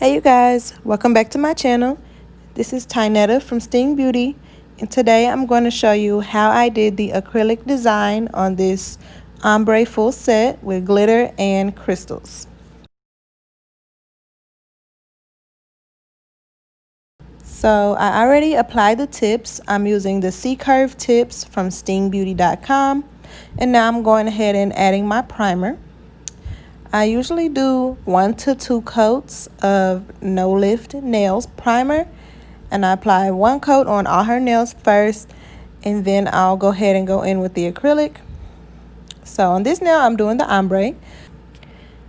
Hey you guys, welcome back to my channel. This is Tynetta from Sting Beauty, and today I'm going to show you how I did the acrylic design on this ombre full set with glitter and crystals. So I already applied the tips. I'm using the C-curve tips from stingbeauty.com, and now I'm going ahead and adding my primer. I usually do 1 to 2 coats of no lift nails primer, and I apply 1 coat on all her nails first, and then I'll go ahead and go in with the acrylic. So on this nail I'm doing the ombre.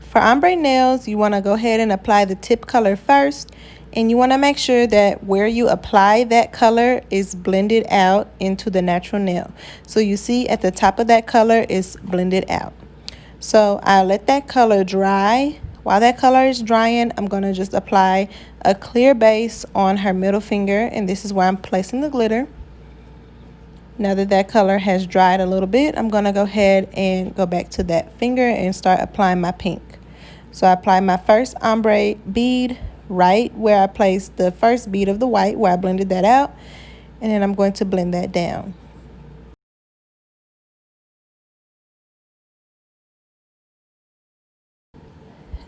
For ombre nails, you want to go ahead and apply the tip color first, and you want to make sure that where you apply that color is blended out into the natural nail. So you see at the top of that color is blended out. So I let that color dry. While that color is drying, I'm going to just apply a clear base on her middle finger, and this is where I'm placing the glitter. Now that that color has dried a little bit, I'm going to go ahead and go back to that finger and start applying my pink. So I apply my first ombre bead right where I placed the first bead of the white, where I blended that out, and then I'm going to blend that down.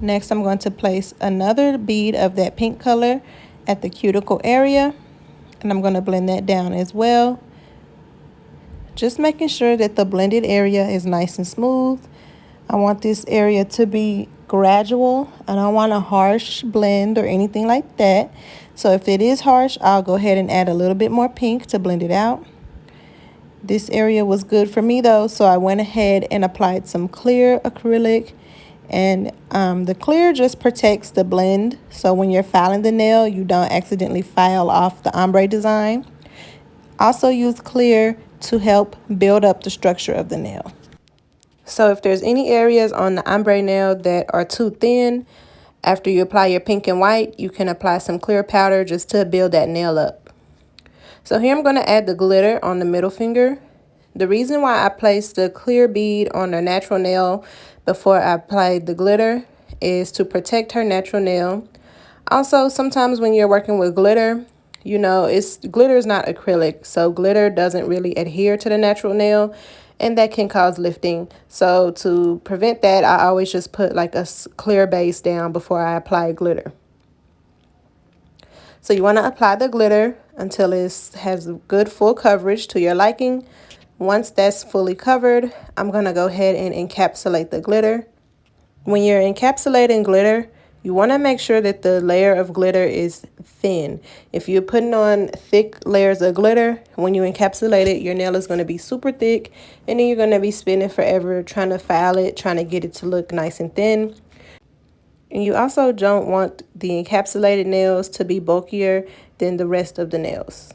Next, I'm going to place another bead of that pink color at the cuticle area, and I'm going to blend that down as well. Just making sure that the blended area is nice and smooth. I want this area to be gradual. I don't want a harsh blend or anything like that. So if it is harsh, I'll go ahead and add a little bit more pink to blend it out. This area was good for me though, so I went ahead and applied some clear acrylic. And the clear just protects the blend, so when you're filing the nail, you don't accidentally file off the ombre design. Also use clear to help build up the structure of the nail. So if there's any areas on the ombre nail that are too thin, after you apply your pink and white, you can apply some clear powder just to build that nail up. So here I'm going to add the glitter on the middle finger. The reason why I placed the clear bead on the natural nail before I applied the glitter is to protect her natural nail. Also, sometimes when you're working with glitter, you know, glitter is not acrylic, so glitter doesn't really adhere to the natural nail, and that can cause lifting. So to prevent that, I always just put like a clear base down before I apply glitter. So you want to apply the glitter until it has good full coverage to your liking. Once that's fully covered, I'm going to go ahead and encapsulate the glitter. When you're encapsulating glitter, you want to make sure that the layer of glitter is thin. If you're putting on thick layers of glitter, when you encapsulate it, your nail is going to be super thick, and then you're going to be spinning forever trying to file it, trying to get it to look nice and thin. And you also don't want the encapsulated nails to be bulkier than the rest of the nails.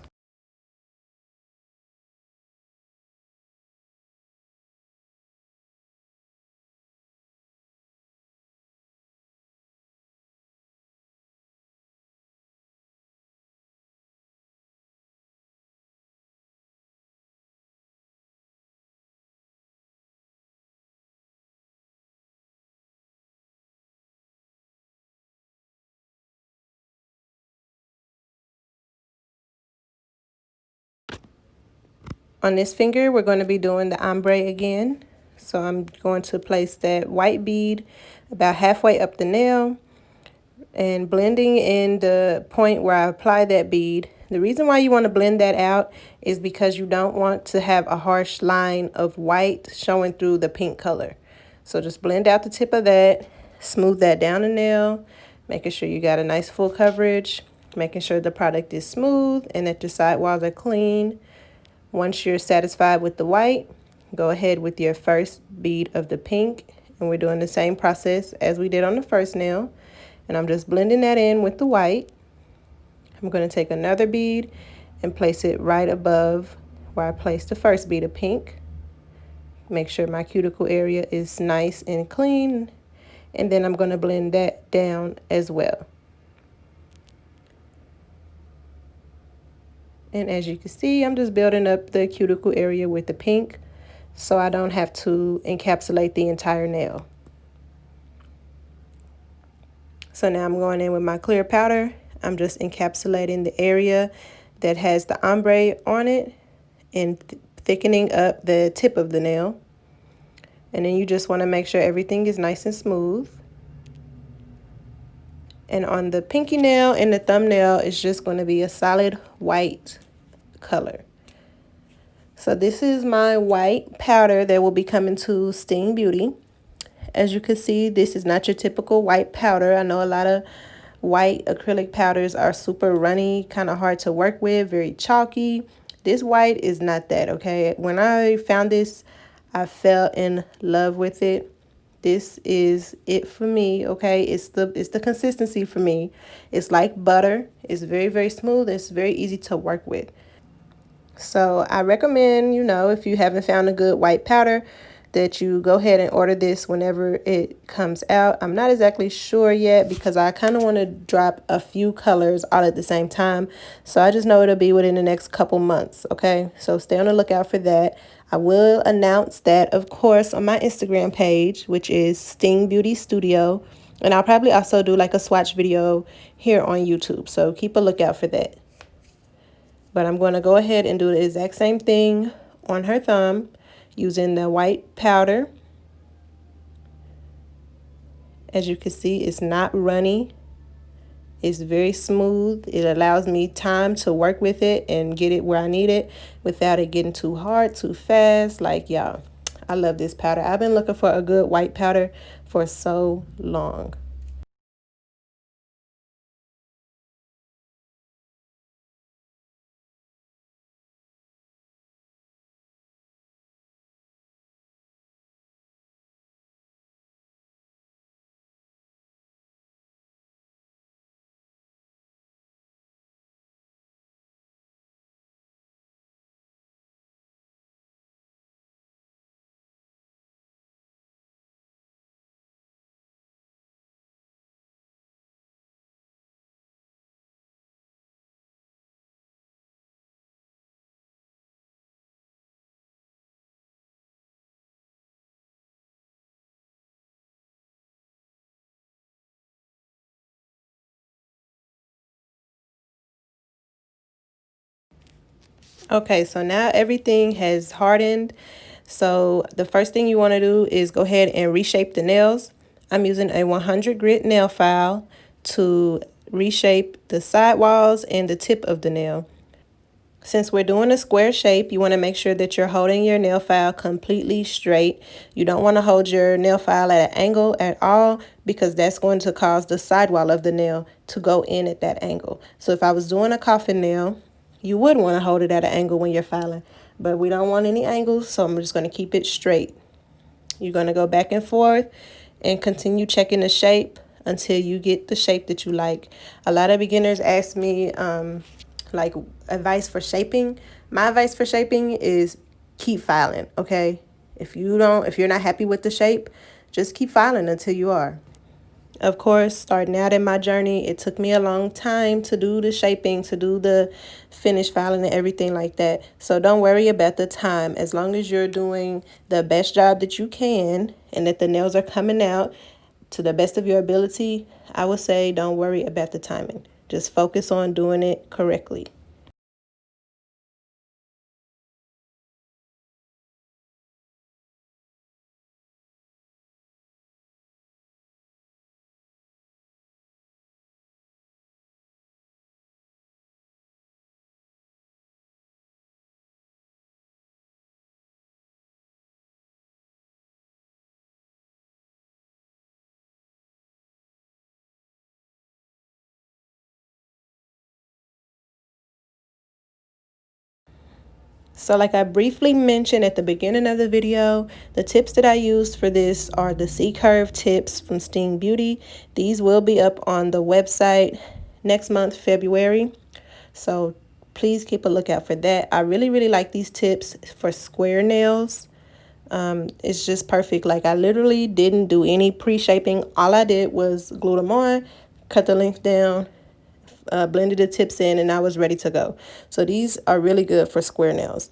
On this finger, we're going to be doing the ombre again. So I'm going to place that white bead about halfway up the nail and blending in the point where I apply that bead. The reason why you want to blend that out is because you don't want to have a harsh line of white showing through the pink color. So just blend out the tip of that, smooth that down the nail, making sure you got a nice full coverage, making sure the product is smooth and that your sidewalls are clean. Once you're satisfied with the white, go ahead with your first bead of the pink, and we're doing the same process as we did on the first nail. And I'm just blending that in with the white. I'm going to take another bead and place it right above where I placed the first bead of pink. Make sure my cuticle area is nice and clean, and then I'm going to blend that down as well. And as you can see, I'm just building up the cuticle area with the pink so I don't have to encapsulate the entire nail. So now I'm going in with my clear powder. I'm just encapsulating the area that has the ombre on it and thickening up the tip of the nail. And then you just want to make sure everything is nice and smooth. And on the pinky nail and the thumbnail, it's just going to be a solid white color. So this is my white powder that will be coming to Sting Beauty. As you can see, this is not your typical white powder. I know a lot of white acrylic powders are super runny, kind of hard to work with, very chalky. This white is not that, okay? When I found this, I fell in love with it. This is it for me, okay? It's the consistency for me. It's like butter. It's very, very smooth. It's very easy to work with. So I recommend, if you haven't found a good white powder, that you go ahead and order this whenever it comes out. I'm not exactly sure yet because I kind of want to drop a few colors all at the same time. So I just know it'll be within the next couple months, okay? So stay on the lookout for that. I will announce that, of course, on my Instagram page, which is Sting Beauty Studio. And I'll probably also do like a swatch video here on YouTube. So keep a lookout for that. But I'm going to go ahead and do the exact same thing on her thumb using the white powder. As you can see, it's not runny. It's very smooth. It allows me time to work with it and get it where I need it without it getting too hard, too fast. Like, y'all, I love this powder. I've been looking for a good white powder for so long. Okay, so now everything has hardened. So the first thing you want to do is go ahead and reshape the nails. I'm using a 100 grit nail file to reshape the sidewalls and the tip of the nail. Since we're doing a square shape, you want to make sure that you're holding your nail file completely straight. You don't want to hold your nail file at an angle at all because that's going to cause the sidewall of the nail to go in at that angle. So if I was doing a coffin nail, you would want to hold it at an angle when you're filing, but we don't want any angles, so I'm just going to keep it straight. You're going to go back and forth and continue checking the shape until you get the shape that you like. A lot of beginners ask me like advice for shaping. My advice for shaping is keep filing, okay? If you're not happy with the shape, just keep filing until you are. Of course, starting out in my journey, it took me a long time to do the shaping, to do the finish filing and everything like that. So don't worry about the time. As long as you're doing the best job that you can and that the nails are coming out to the best of your ability, I would say don't worry about the timing. Just focus on doing it correctly. So like I briefly mentioned at the beginning of the video, the tips that I used for this are the C-curve tips from Sting Beauty. These will be up on the website next month, February. So please keep a lookout for that. I really, really like these tips for square nails. It's just perfect. Like I literally didn't do any pre-shaping. All I did was glue them on, cut the length down, blended the tips in, and I was ready to go. So these are really good for square nails.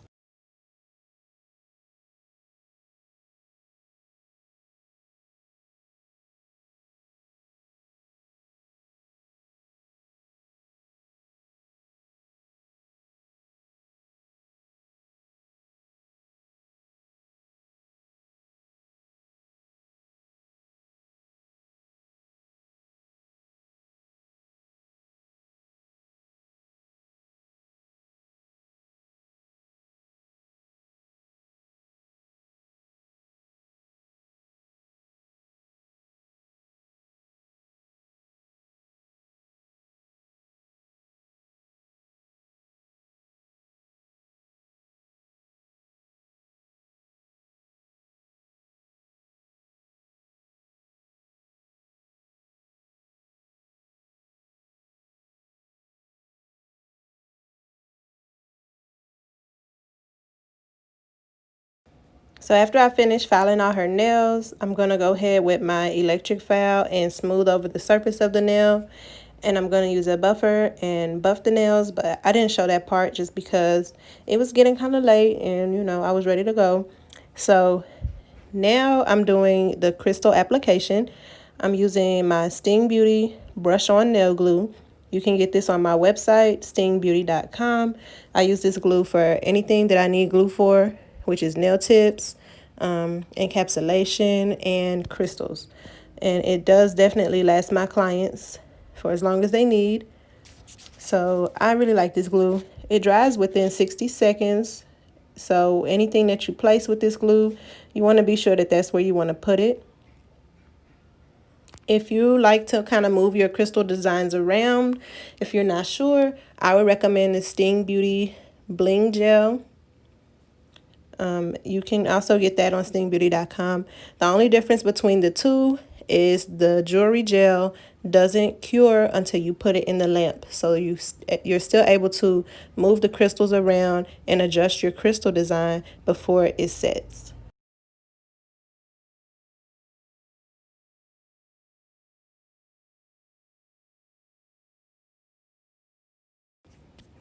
So after I finish filing all her nails, I'm going to go ahead with my electric file and smooth over the surface of the nail. And I'm going to use a buffer and buff the nails, but I didn't show that part just because it was getting kind of late and, you know, I was ready to go. So now I'm doing the crystal application. I'm using my Sting Beauty brush on nail glue. You can get this on my website, stingbeauty.com. I use this glue for anything that I need glue for, which is nail tips, encapsulation, and crystals. And it does definitely last my clients for as long as they need. So I really like this glue. It dries within 60 seconds. So anything that you place with this glue, you want to be sure that that's where you want to put it. If you like to kind of move your crystal designs around, if you're not sure, I would recommend the Sting Beauty Bling Gel. You can also get that on stingbeauty.com. The only difference between the two is the jewelry gel doesn't cure until you put it in the lamp. So you're still able to move the crystals around and adjust your crystal design before it sets.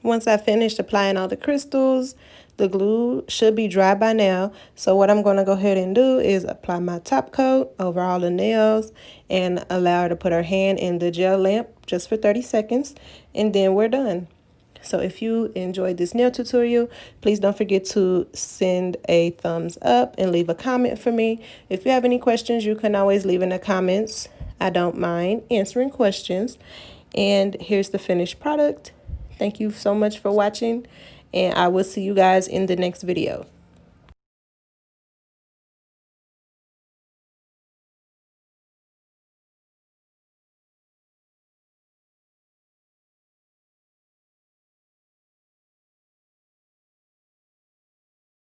Once I finished applying all the crystals, the glue should be dry by now. So what I'm going to go ahead and do is apply my top coat over all the nails and allow her to put her hand in the gel lamp just for 30 seconds. And then we're done. So if you enjoyed this nail tutorial, please don't forget to send a thumbs up and leave a comment for me. If you have any questions, you can always leave in the comments. I don't mind answering questions. And here's the finished product. Thank you so much for watching, and I will see you guys in the next video.